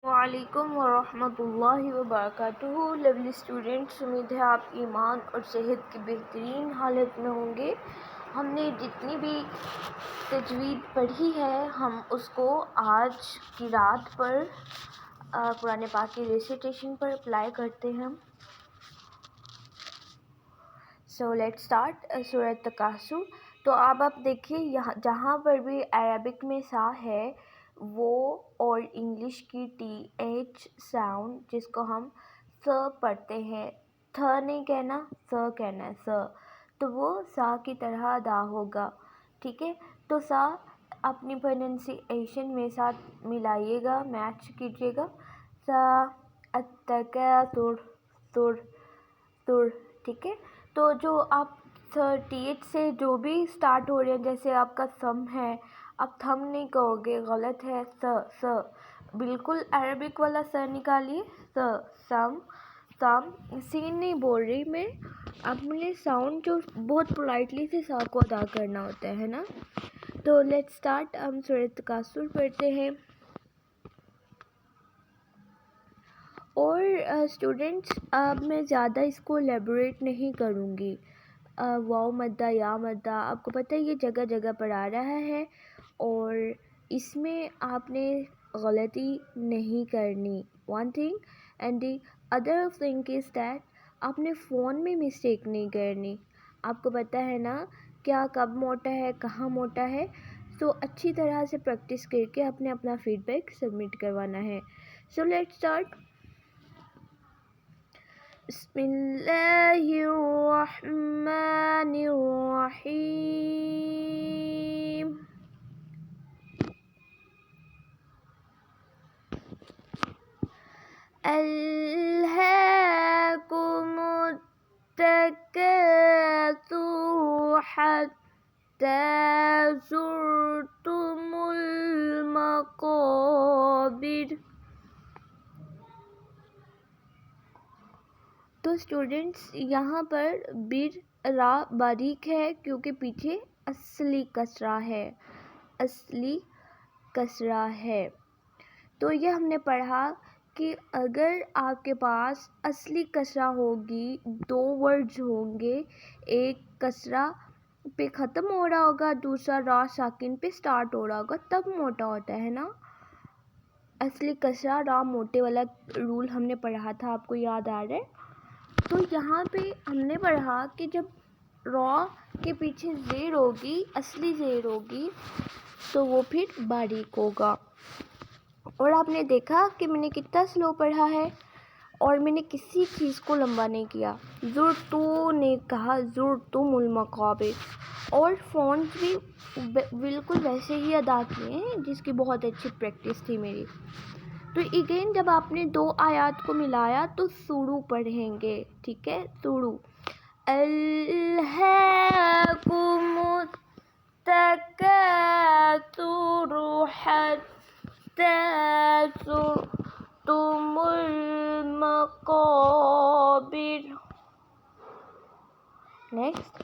وعلیکم ورحمۃ اللہ وبرکاتہ۔ لولی اسٹوڈنٹس، امید ہے آپ ایمان اور صحت کی بہترین حالت میں ہوں گے۔ ہم نے جتنی بھی تجوید پڑھی ہے ہم اس کو آج کی رات پر قرآن پاک کی ریسیٹیشن پر اپلائی کرتے ہیں۔ سو لیٹ اسٹارٹ سورۃ التکاثر۔ تو اب آپ دیکھیے یہاں جہاں پر بھی عربک میں سا ہے وہ اور انگلش کی ٹی ایچ ساؤنڈ جس کو ہم س پڑھتے ہیں، تھ نہیں کہنا، س کہنا ہے، س، تو وہ سا کی طرح ادا ہوگا، ٹھیک ہے۔ تو سا اپنی پروننسیشن میں ساتھ ملائیے گا، میچ کیجیے گا، سا التکاثر، سر، سر، ٹھیک ہے۔ تو جو آپ 38 سے جو بھی اسٹارٹ ہو رہے ہیں، جیسے آپ کا سم ہے، آپ تھم نہیں کہو گے، غلط ہے، س، بالکل عربک والا س نکالیے، سم، سم، سین نہیں بول رہی میں، اپنے ساؤنڈ جو بہت پولائٹلی سے سا کو ادا کرنا ہوتا ہے نا۔ تو لیٹ اسٹارٹ، ہم سورۃ التکاثر پڑھتے ہیں۔ اور اسٹوڈنٹس اب میں زیادہ اس کو ایلیبوریٹ نہیں کروں گی، واؤ مدہ یا مدہ آپ کو پتہ ہے یہ جگہ جگہ پر آ رہا ہے، اور اس میں آپ نے غلطی نہیں کرنی، one thing, and the other thing is that آپ نے فون میں مسٹیک نہیں کرنی۔ آپ کو پتہ ہے نا کیا کب موٹا ہے، کہاں موٹا ہے، تو اچھی طرح سے پریکٹس کر کے اپنے اپنا فیڈ بیک سبمٹ کروانا ہے۔ So let start. بسم اللہ الرحمن الرحیم۔ الہاکم التکاثر حتی زرتم المقابر۔ تو اسٹوڈنٹس یہاں پر بر را باریک ہے کیونکہ پیچھے اصلی کسرہ ہے، اصلی کسرہ ہے۔ تو یہ ہم نے پڑھا کہ اگر آپ کے پاس اصلی کسرہ ہوگی، دو ورڈز ہوں گے، ایک کسرہ پہ ختم ہو رہا ہوگا، دوسرا را ساکن پہ سٹارٹ ہو رہا ہوگا، تب موٹا ہوتا ہے نا۔ اصلی کسرہ را موٹے والا رول ہم نے پڑھا تھا، آپ کو یاد آ رہا ہے؟ تو یہاں پہ ہم نے پڑھا کہ جب را کے پیچھے زیر ہوگی، اصلی زیر ہوگی، تو وہ پھر باریک ہوگا۔ اور آپ نے دیکھا کہ میں نے کتنا سلو پڑھا ہے، اور میں نے کسی چیز کو لمبا نہیں کیا، زرتو نے کہا، زرتم المقابر، اور فونٹ بھی بالکل ویسے ہی ادا کیے ہیں جس کی بہت اچھی پریکٹس تھی میری۔ تو اگین جب آپ نے دو آیات کو ملایا تو سورو پڑھیں گے، ٹھیک ہے، سورو۔ الہاکم التکاثر حتی زرتم المقابر۔ نیکسٹ،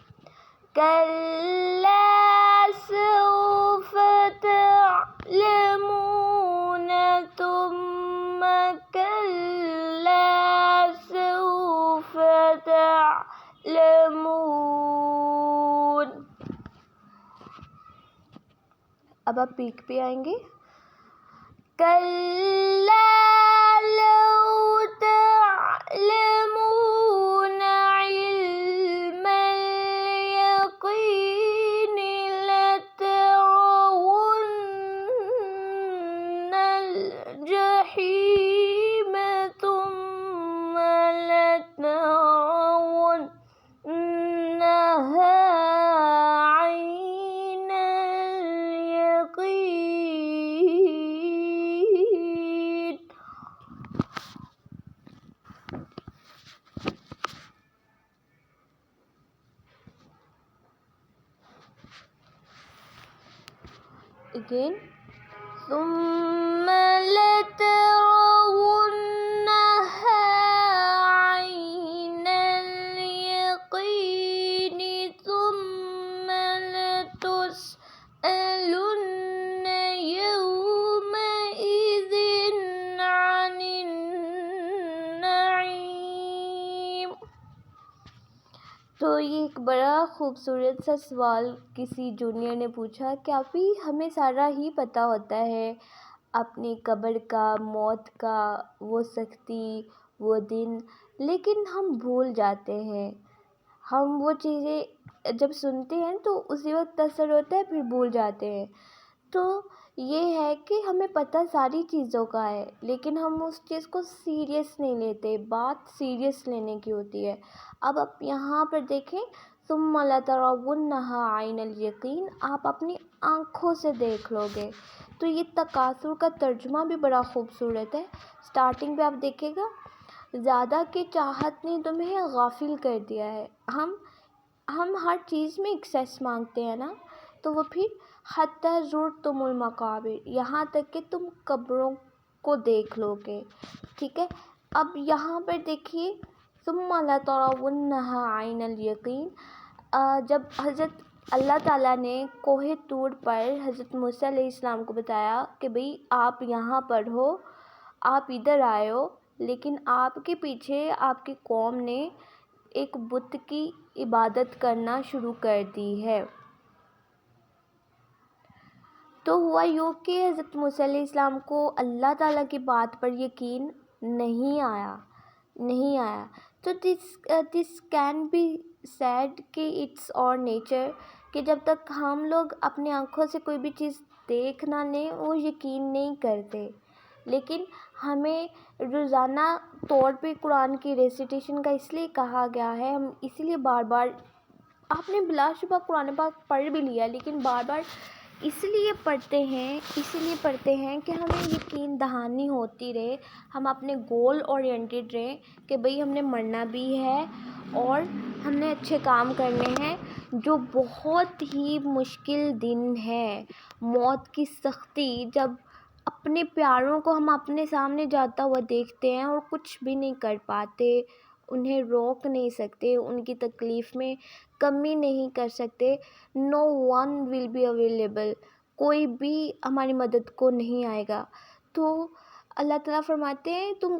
کلا سوف تعلمون ثم کلا سوف تعلمون۔ اب آپ پیک پہ آئیں گے، کلا لو تعلمون علم الیقین لترون الجحیم ثم لترونها عین الیقین۔ اگین، ثم لترونها عین الیقین ثم لتسألن یومئذ تو یہ ایک بڑا خوبصورت سا سوال کسی جونیئر نے پوچھا کہ ابھی ہمیں سارا ہی پتہ ہوتا ہے اپنی قبر کا، موت کا، وہ سختی، وہ دن، لیکن ہم بھول جاتے ہیں. ہم وہ چیزیں جب سنتے ہیں تو اسی وقت اثر ہوتا ہے، پھر بھول جاتے ہیں. تو یہ ہے کہ ہمیں پتہ ساری چیزوں کا ہے، لیکن ہم اس چیز کو سیریس نہیں لیتے. بات سیریس لینے کی ہوتی ہے. اب آپ یہاں پر دیکھیں، ثم لترونها عین الیقین، آپ اپنی آنکھوں سے دیکھ لو گے. تو یہ تکاثر کا ترجمہ بھی بڑا خوبصورت ہے. سٹارٹنگ پہ آپ دیکھیں گا، زیادہ کی چاہت نے تمہیں غافل کر دیا ہے. ہم ہر چیز میں ایکسیس مانگتے ہیں نا، تو وہ پھر حتی زرتم المقابر، یہاں تک کہ تم قبروں کو دیکھ لو گے. ٹھیک ہے. اب یہاں پر دیکھیے، ثم لترونها عین الیقین، جب حضرت اللہ تعالیٰ نے کوہ طور پر حضرت موسیٰ علیہ السلام کو بتایا کہ بھئی آپ یہاں پر ہو، آپ ادھر آئے ہو، لیکن آپ کے پیچھے آپ کی قوم نے ایک بت کی عبادت کرنا شروع کر دی ہے. تو ہوا یوں کہ حضرت موسیٰ علیہ السلام کو اللہ تعالیٰ کی بات پر یقین نہیں آیا. تو دس کین بی سیڈ کہ اٹس اور نیچر، کہ جب تک ہم لوگ اپنی آنکھوں سے کوئی بھی چیز دیکھ نہ لیں وہ یقین نہیں کرتے. لیکن ہمیں روزانہ طور پہ قرآن کی ریسیٹیشن کا اس لیے کہا گیا ہے، ہم اسی لیے بار بار، آپ نے بلا شبہ قرآن پاک پڑھ بھی لیا، لیکن بار بار اس لیے پڑھتے ہیں کہ ہمیں یقین دہانی ہوتی رہے، ہم اپنے گول اورینٹیڈ رہیں کہ بھئی ہم نے مرنا بھی ہے اور ہم نے اچھے کام کرنے ہیں. جو بہت ہی مشکل دن ہے، موت کی سختی، جب اپنے پیاروں کو ہم اپنے سامنے جاتا ہوا دیکھتے ہیں اور کچھ بھی نہیں کر پاتے، انہیں روک نہیں سکتے، ان کی تکلیف میں کمی نہیں کر سکتے. نو ون ول بی اویلیبل، کوئی بھی ہماری مدد کو نہیں آئے گا. تو اللہ تعالیٰ فرماتے ہیں تم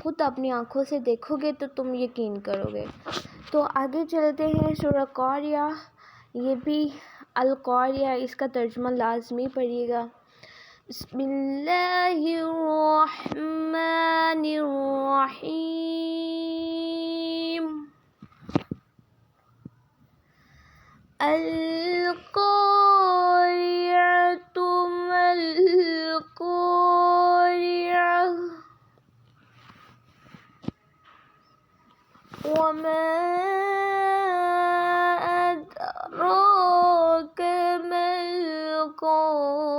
خود اپنی آنکھوں سے دیکھو گے تو تم یقین کرو گے. تو آگے چلتے ہیں سورہ قاریہ. یہ بھی القاریہ، اس کا ترجمہ لازمی پڑھیے گا. بسم اللہ الرحمن الرحیم. القاریۃ ما القاریۃ وما ادراک ما القاریۃ